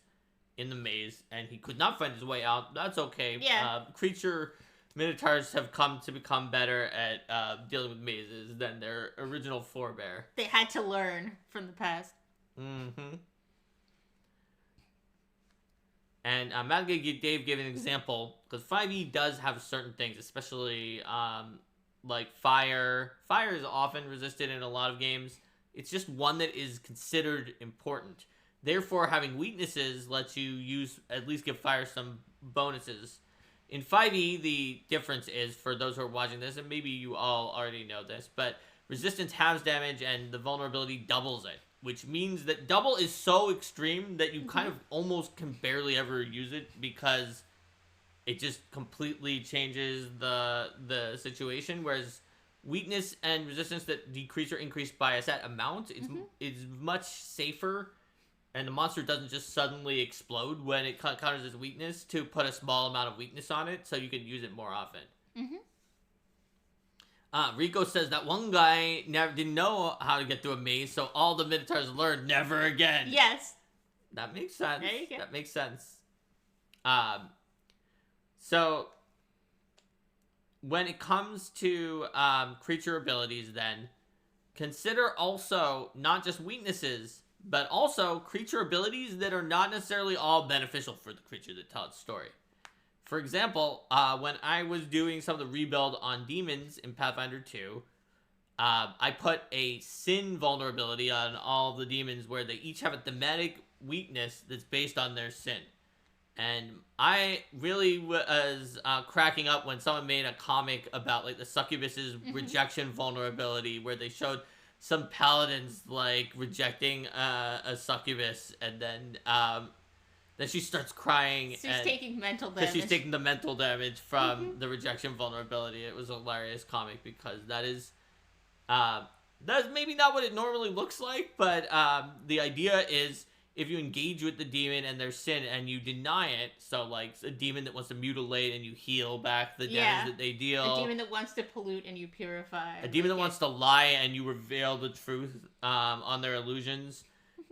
in the maze, and he could not find his way out. That's okay. Yeah. Creature minotaurs have come to become better at dealing with mazes than their original forebear. They had to learn from the past. And I'm not going to give Dave give an example, because 5e does have certain things, especially like fire. Fire is often resisted in a lot of games. It's just one that is considered important. Therefore, having weaknesses lets you at least give fire some bonuses. In 5e, the difference is, for those who are watching this, and maybe you all already know this, but resistance halves damage and the vulnerability doubles it, which means that double is so extreme that you kind of almost can barely ever use it, because it just completely changes the situation. Whereas weakness and resistance that decrease or increase by a set amount is much safer, and the monster doesn't just suddenly explode when it counters its weakness to put a small amount of weakness on it, so you can use it more often. Rico says that one guy didn't know how to get through a maze, so all the minotaurs learned never again. Yes. That makes sense. There you go. That makes sense. So, when it comes to creature abilities, then, consider also not just weaknesses, but also creature abilities that are not necessarily all beneficial for the creature that tells its story. For example, when I was doing some of the rebuild on demons in Pathfinder 2, I put a sin vulnerability on all the demons where they each have a thematic weakness that's based on their sin. And I really was cracking up when someone made a comic about like the succubus's rejection vulnerability, where they showed some paladins like rejecting a succubus, and then she starts crying. She's taking mental damage. Because she's taking the mental damage from the rejection vulnerability. It was a hilarious comic because that's maybe not what it normally looks like, but the idea is if you engage with the demon and their sin and you deny it, so like a demon that wants to mutilate and you heal back the damage that they deal. A demon that wants to pollute and you purify. A demon that wants to lie and you reveal the truth on their illusions.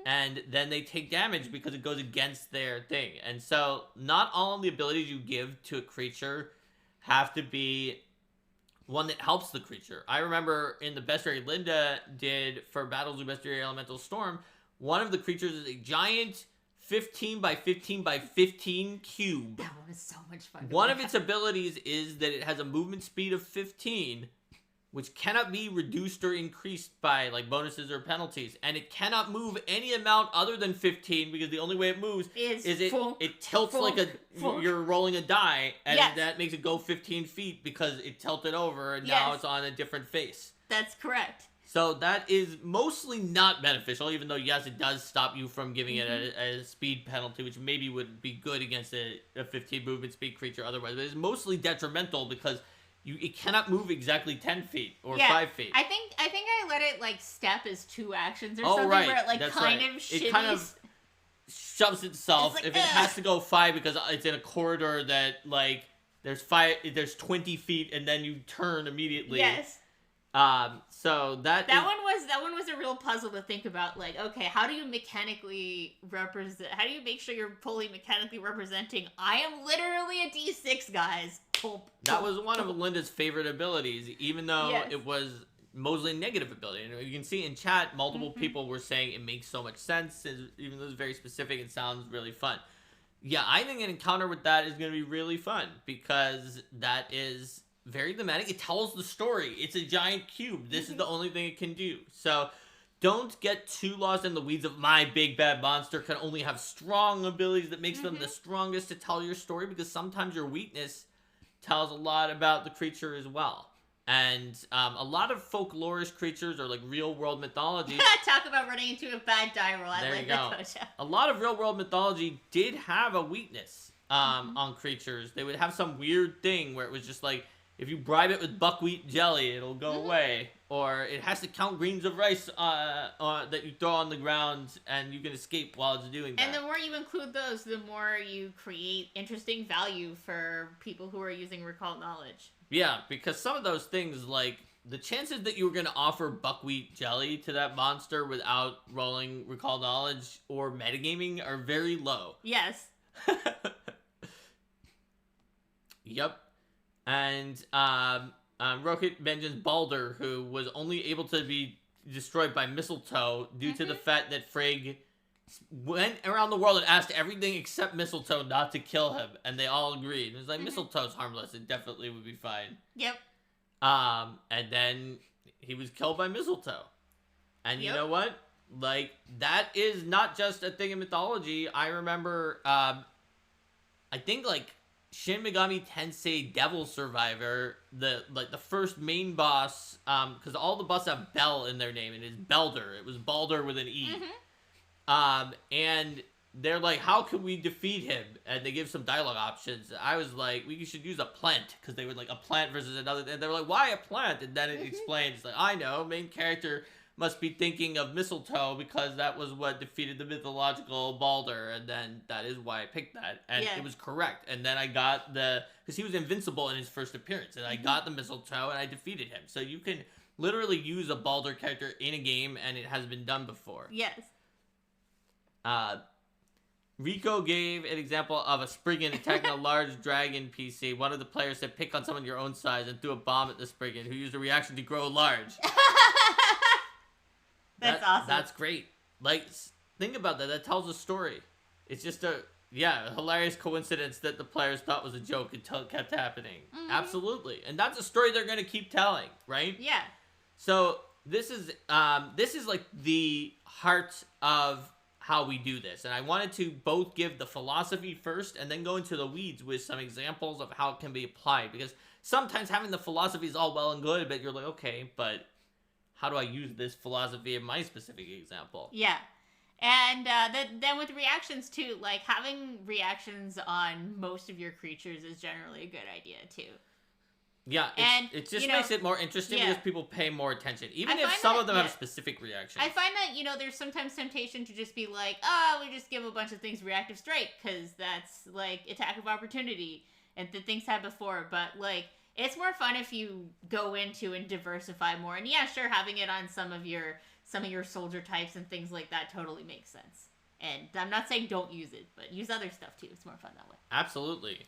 And then they take damage because it goes against their thing. And so not all the abilities you give to a creature have to be one that helps the creature. I remember in the bestiary Linda did for Battles of Bestiary Elemental Storm, one of the creatures is a giant 15 by 15 by 15 cube. That one is so much fun. One of its abilities is that it has a movement speed of 15, which cannot be reduced or increased by like bonuses or penalties, and it cannot move any amount other than 15 because the only way it moves is it tilts like you're rolling a die, and that makes it go 15 feet because it tilted over and now it's on a different face. That's correct. So that is mostly not beneficial, even though yes, it does stop you from giving it a speed penalty, which maybe would be good against a 15 movement speed creature otherwise. But it's mostly detrimental because it cannot move exactly 10 feet or 5 feet. I think I let it like step as 2 actions or something where it like That's kind of shimmies. It kind of shoves itself. Like, if it has to go 5 because it's in a corridor that like there's 20 feet and then you turn immediately. Yes. So that one was a real puzzle to think about. Like, okay, how do you mechanically represent? How do you make sure you're fully mechanically representing? I am literally a D6, guys. That was one of Linda's favorite abilities, even though it was mostly a negative ability. And you can see in chat, multiple people were saying it makes so much sense, even though it's very specific. It sounds really fun. Yeah, I think an encounter with that is going to be really fun because that is very thematic. It tells the story. It's a giant cube. This is the only thing it can do. So don't get too lost in the weeds of my big bad monster can only have strong abilities that makes them the strongest to tell your story, because sometimes your weakness tells a lot about the creature as well. And a lot of folklorish creatures or like real world mythology. Talk about running into a bad die roll. There you go. A lot of real world mythology did have a weakness on creatures. They would have some weird thing where it was just like, if you bribe it with buckwheat jelly, it'll go away. Or it has to count grains of rice that you throw on the ground, and you can escape while it's doing that. And the more you include those, the more you create interesting value for people who are using Recall Knowledge. Yeah, because some of those things, like, the chances that you were going to offer buckwheat jelly to that monster without rolling Recall Knowledge or metagaming are very low. Yes. Yep. And Rocket mentions Balder, who was only able to be destroyed by mistletoe due to the fact that Frigg went around the world and asked everything except mistletoe not to kill him, and they all agreed. It was like, mistletoe's harmless, it definitely would be fine. Yep. And then he was killed by mistletoe. And you know what? Like, that is not just a thing in mythology. I remember, I think, like, Shin Megami Tensei Devil Survivor, the first main boss, because all the bosses have Bell in their name, and it's Belder. It was Balder with an E. And they're like, how can we defeat him? And they give some dialogue options. I was like, we should use a plant, because they were like, a plant versus another. And they were like, why a plant? And then it explains, like, I know, main character must be thinking of mistletoe because that was what defeated the mythological Balder, and then that is why I picked that, and it was correct. And then I got because he was invincible in his first appearance, and I got the mistletoe and I defeated him. So you can literally use a Balder character in a game, and it has been done before. Yes. Rico gave an example of a Spriggan attacking a large dragon PC. One of the players said, pick on someone your own size and threw a bomb at the Spriggan, who used a reaction to grow large. That's awesome. That's great. Like, think about that. That tells a story. It's just Yeah, hilarious coincidence that the players thought was a joke until it kept happening. Absolutely. And that's a story they're going to keep telling, right? Yeah. So this is like the heart of how we do this. And I wanted to both give the philosophy first and then go into the weeds with some examples of how it can be applied, because sometimes having the philosophy is all well and good, but you're like, okay, but how do I use this philosophy in my specific example? Yeah. And then with reactions too, like having reactions on most of your creatures is generally a good idea too. Yeah, And it just makes it more interesting because people pay more attention, even if some of them have specific reactions. I find that, there's sometimes temptation to just be like, we just give a bunch of things reactive strike because that's like attack of opportunity and the things had before. But like, it's more fun if you go into and diversify more. And yeah, sure, having it on some of your soldier types and things like that totally makes sense. And I'm not saying don't use it, but use other stuff too. It's more fun that way. Absolutely.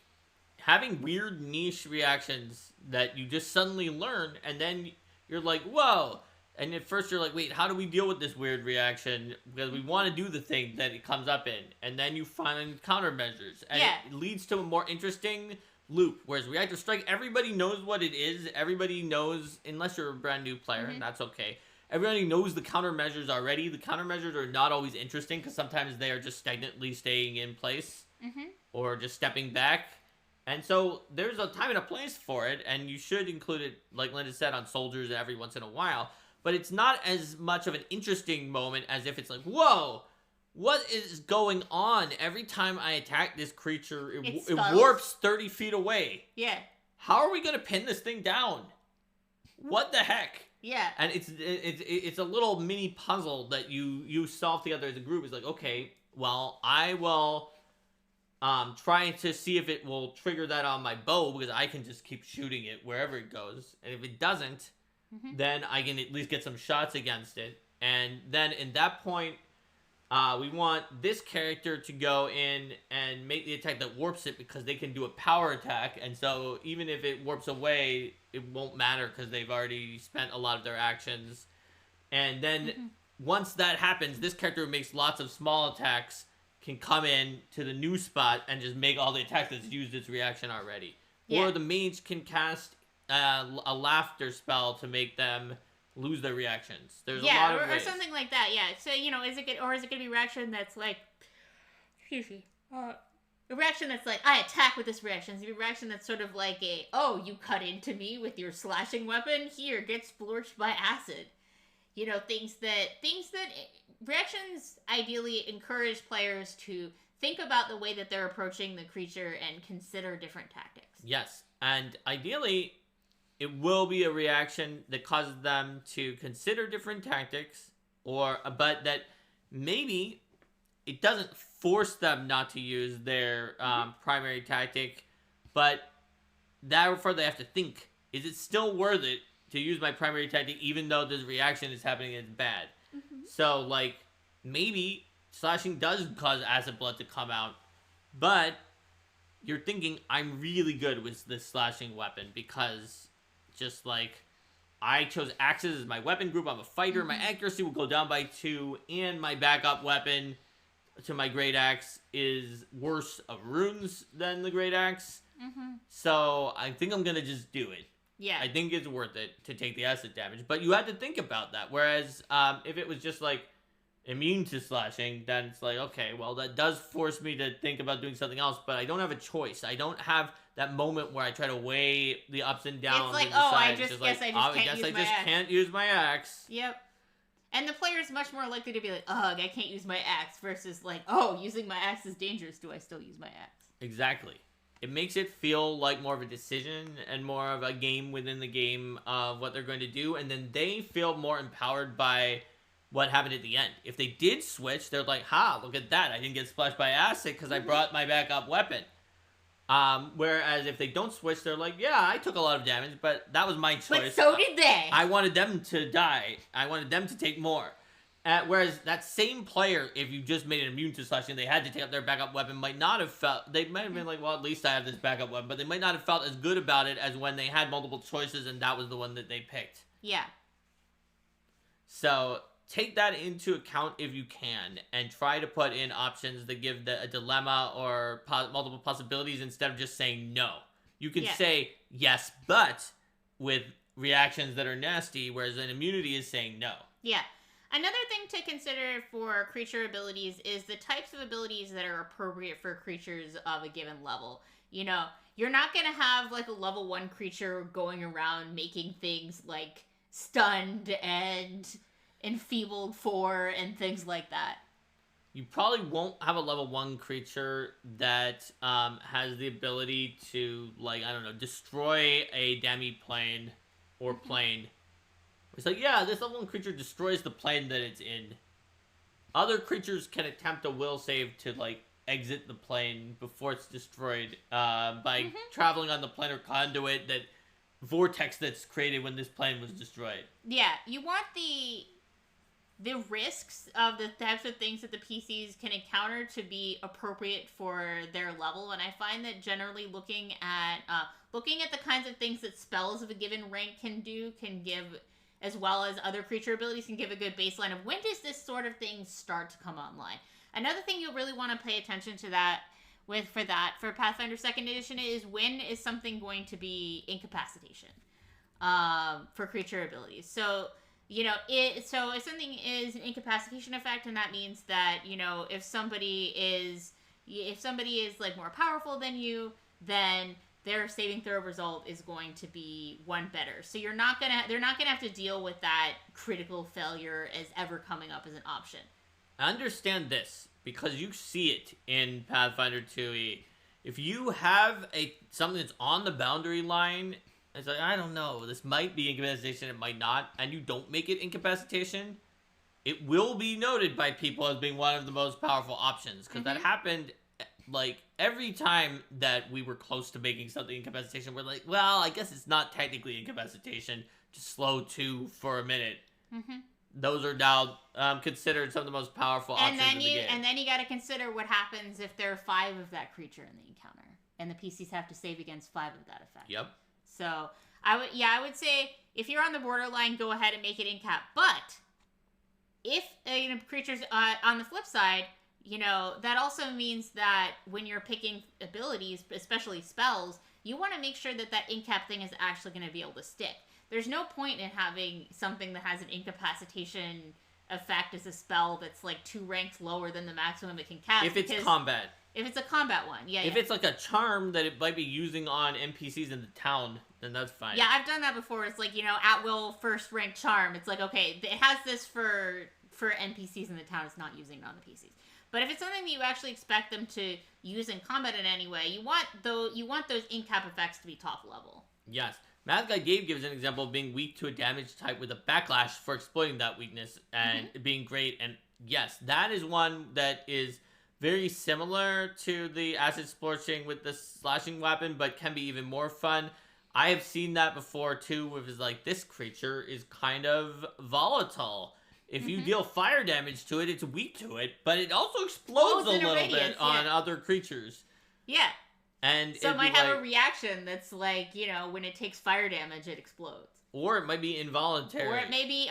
Having weird niche reactions that you just suddenly learn, and then you're like, whoa. And at first you're like, wait, how do we deal with this weird reaction? Because we want to do the thing that it comes up in. And then you find countermeasures. And it leads to a more interesting loop. Whereas reactive strike, everybody knows what it is. Everybody knows, unless you're a brand new player, that's okay. Everybody knows the countermeasures already. The countermeasures are not always interesting because sometimes they are just stagnantly staying in place or just stepping back. And so there's a time and a place for it, and you should include it, like Linda said, on soldiers every once in a while. But it's not as much of an interesting moment as if it's like, whoa, what is going on? Every time I attack this creature, it warps 30 feet away. Yeah. How are we going to pin this thing down? What the heck? Yeah. And it's a little mini puzzle that you solve together as a group. It's like, okay, well, I will trying to see if it will trigger that on my bow, because I can just keep shooting it wherever it goes. And if it doesn't, then I can at least get some shots against it. And then in that point, we want this character to go in and make the attack that warps it, because they can do a power attack. And so even if it warps away, it won't matter because they've already spent a lot of their actions. And then once that happens, this character who makes lots of small attacks can come in to the new spot and just make all the attacks that's used its reaction already. Yeah. Or the mage can cast a laughter spell to make them lose their reactions. There's a lot of ways. Or something like that. Yeah. So is it gonna be a reaction that's like, excuse me, a reaction that's like, I attack with this reaction. It's a reaction that's sort of like you cut into me with your slashing weapon. Here, get splorched by acid. Things that reactions ideally encourage players to think about the way that they're approaching the creature and consider different tactics. Yes, and ideally, it will be a reaction that causes them to consider different tactics, but that maybe it doesn't force them not to use their primary tactic, but therefore they have to think, is it still worth it to use my primary tactic even though this reaction is happening and it's bad? So, like, maybe slashing does cause acid blood to come out, but you're thinking, I'm really good with this slashing weapon because just, like, I chose axes as my weapon group. I'm a fighter. My accuracy will go down by 2, and my backup weapon to my great axe is worse of runes than the great axe. So I think I'm going to just do it. Yeah. I think it's worth it to take the acid damage, but you had to think about that. Whereas if it was just like immune to slashing, then it's like, okay, well, that does force me to think about doing something else, but I don't have a choice. I don't have that moment where I try to weigh the ups and downs. It's like, I can't use my axe. Yep. And the player is much more likely to be like, I can't use my axe, versus like, using my axe is dangerous. Do I still use my axe? Exactly. It makes it feel like more of a decision and more of a game within the game of what they're going to do. And then they feel more empowered by what happened at the end. If they did switch, they're like, look at that. I didn't get splashed by acid because I brought my backup weapon. Whereas if they don't switch, they're like, yeah, I took a lot of damage, but that was my choice. But so did they. I wanted them to die. I wanted them to take more. Whereas that same player, if you just made it immune to slashing, they had to take out their backup weapon, might not have felt... They might have been like, well, at least I have this backup weapon. But they might not have felt as good about it as when they had multiple choices and that was the one that they picked. Yeah. So take that into account if you can, and try to put in options that give a dilemma or multiple possibilities instead of just saying no. You can Yeah. say yes, but with reactions that are nasty, whereas an immunity is saying no. Yeah. Another thing to consider for creature abilities is the types of abilities that are appropriate for creatures of a given level. You know, you're not going to have like a level 1 creature going around making things like stunned and enfeebled 4 and things like that. You probably won't have a level 1 creature that has the ability to, like, I don't know, destroy a demi-plane or plane. It's like, yeah, this level 1 creature destroys the plane that it's in. Other creatures can attempt a will save to, like, exit the plane before it's destroyed by traveling on the planar conduit that vortex that's created when this plane was destroyed. Yeah, you want the risks of the types of things that the PCs can encounter to be appropriate for their level, and I find that generally looking at the kinds of things that spells of a given rank can do can give, as well as other creature abilities, can give a good baseline of when does this sort of thing start to come online. Another thing you'll really want to pay attention to that for Pathfinder 2nd Edition is when is something going to be incapacitation for creature abilities. So, you know, if something is an incapacitation effect, and that means that, you know, if somebody is like more powerful than you, then their saving throw result is going to be 1 better. So they're not gonna have to deal with that critical failure as ever coming up as an option. I understand this because you see it in Pathfinder 2e. If you have something that's on the boundary line, it's like, I don't know, this might be incapacitation, it might not, and you don't make it incapacitation, it will be noted by people as being one of the most powerful options, because that happened, like, every time that we were close to making something incapacitation, we're like, well, I guess it's not technically incapacitation, just slow 2 for a minute. Those are now considered some of the most powerful options in the game. And then you got to consider what happens if there are 5 of that creature in the encounter, and the PCs have to save against 5 of that effect. Yep. So I would say if you're on the borderline, go ahead and make it incap. But if creatures on the flip side, you know, that also means that when you're picking abilities, especially spells, you want to make sure that incap thing is actually going to be able to stick. There's no point in having something that has an incapacitation effect as a spell that's like 2 ranks lower than the maximum it can cast. If it's combat. If it's a combat one, yeah. If it's like a charm that it might be using on NPCs in the town, then that's fine. Yeah, I've done that before. It's like, you know, at will first rank charm. It's like, okay, it has this for NPCs in the town. It's not using it on the PCs. But if it's something that you actually expect them to use in combat in any way, you want those incap effects to be top level. Yes. Math Guy Gabe gives an example of being weak to a damage type with a backlash for exploiting that weakness and being great. And yes, that is one that is very similar to the acid scorching with the slashing weapon, but can be even more fun. I have seen that before too, where it's like, this creature is kind of volatile. If you deal fire damage to it, it's weak to it, but it also explodes a little bit on other creatures. Yeah. And so it might have a reaction that's like, you know, when it takes fire damage, it explodes. Or it might be involuntary. Or it may be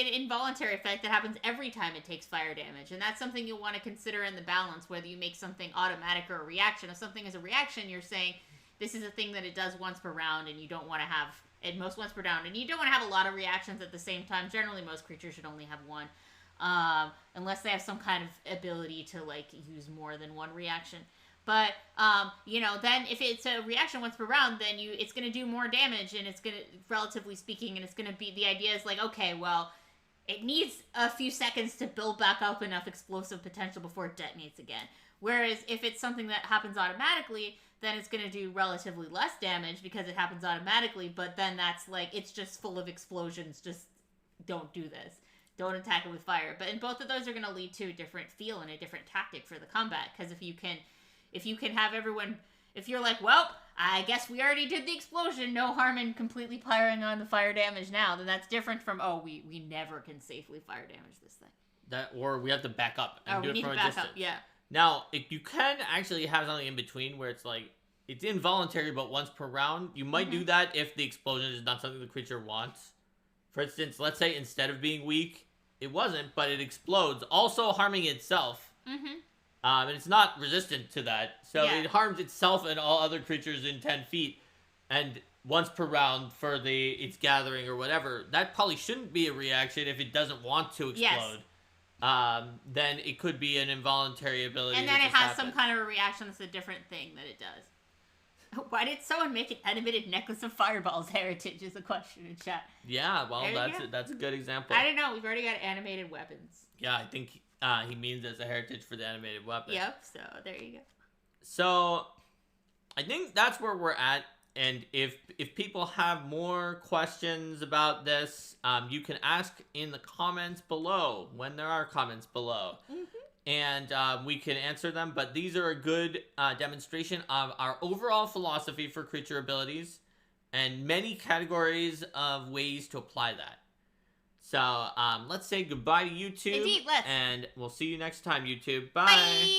an involuntary effect that happens every time it takes fire damage. And that's something you'll want to consider in the balance, whether you make something automatic or a reaction. If something is a reaction, you're saying this is a thing that it does once per round, and you don't want to have at most once per round. And you don't want to have a lot of reactions at the same time. Generally, most creatures should only have one. Unless they have some kind of ability to, like, use more than one reaction. But, you know, then if it's a reaction once per round, then it's going to do more damage, and it's going to, relatively speaking, and it's going to be, the idea is like, okay, well, it needs a few seconds to build back up enough explosive potential before it detonates again. Whereas if it's something that happens automatically, then it's going to do relatively less damage because it happens automatically, but then that's like, it's just full of explosions, just don't do this. Don't attack it with fire. But both of those are going to lead to a different feel and a different tactic for the combat, because if you can have everyone, if you're like, well, I guess we already did the explosion, no harm in completely firing on the fire damage now, then that's different from, oh, we never can safely fire damage this thing. Or we have to back up and do it from a distance. Yeah. Now, if you can actually have something in between where it's like, it's involuntary but once per round, you might do that if the explosion is not something the creature wants. For instance, let's say instead of being weak, It wasn't, but it explodes, also harming itself. Mm-hmm. And it's not resistant to that, so Yeah. it harms itself and all other creatures in 10 feet. And once per round for its gathering or whatever, that probably shouldn't be a reaction if it doesn't want to explode. Yes. Then it could be an involuntary ability. And then it has some kind of a reaction that's a different thing that it does. Why did someone make an animated necklace of fireballs heritage is a question in chat. Yeah, well, There that's a good example. I don't know. We've already got animated weapons. Yeah, I think he means as a heritage for the animated weapon. Yep, so there you go. So, I think that's where we're at. And if people have more questions about this, you can ask in the comments below, when there are comments below. Mm-hmm. And we can answer them. But these are a good demonstration of our overall philosophy for creature abilities and many categories of ways to apply that. So let's say goodbye to YouTube. Indeed, let's. And we'll see you next time, YouTube. Bye. Bye.